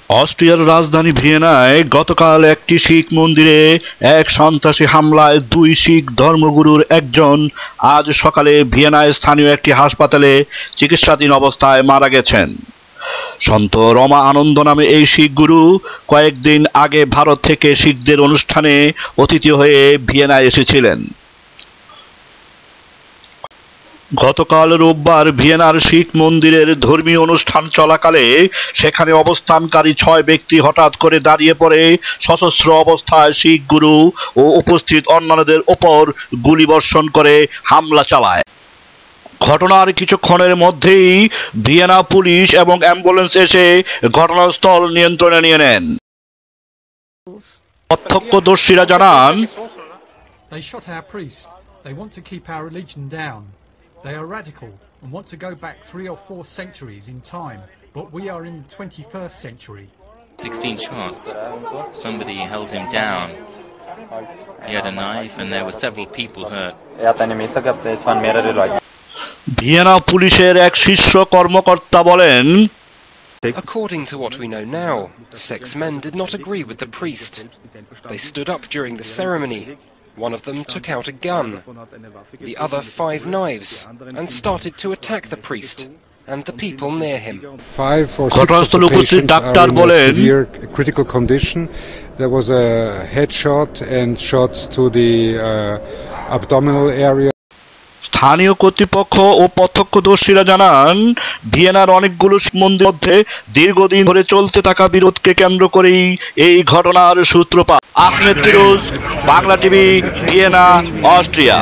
অস্ট্রিয়ার রাজধানী ভিয়েনায় গতকাল একটি শিখ মন্দিরে এক সন্ত্রাসী হামলায় দুই শিখ ধর্মগুরুর একজন আজ সকালে ভিয়েনায় স্থানীয় একটি হাসপাতালে চিকিৎসাধীন অবস্থায় মারা গেছেন। সন্ত রমা আনন্দ নামে এই শিখ গুরু কয়েকদিন আগে ভারত থেকে শিখদের অনুষ্ঠানে অতিথি হয়ে ভিয়েনায় এসেছিলেন। গতকাল রোববার ভিয়েনার শিখ মন্দিরের ধর্মীয় অনুষ্ঠান চলাকালে সেখানে অবস্থানকারী 6 ব্যক্তি হঠাৎ করে দাঁড়িয়ে পড়ে সশস্ত্র অবস্থায় শিখ গুরু ও উপস্থিত অন্যান্যদের ওপর গুলিবর্ষণ করে হামলা চালায়। ঘটনার কিছুক্ষণের মধ্যেই ভিয়েনা পুলিশ এবং অ্যাম্বুলেন্স এসে ঘটনাস্থল নিয়ন্ত্রণে নিয়ে নেন। প্রত্যক্ষদর্শীরা জানান, They are radical and want to go back 3 or 4 centuries in time, but we are in the 21st century. 16 shots. Somebody held him down. He had a knife and there were several people hurt. Vienna পুলিশের এক শীর্ষ কর্মকর্তা বলেন, According to what we know now, the 6 men did not agree with the priest. They stood up during the ceremony. One of them took out a gun, the other 5 knives, and started to attack the priest and the people near him. 5 or 6 of the patients are in a severe critical condition. There was a headshot and shots to the abdominal area. স্থানীয় কর্তৃপক্ষ ও প্রত্যক্ষদর্শীরা জানান, ভিয়েনার অনেকগুলো মন্দিরের মধ্যে দীর্ঘদিন ধরে চলতে থাকা বিরোধকে কেন্দ্র করেই এই ঘটনার সূত্রপাত। Ahmed Firoz, Bangla TV, Vienna, Austria.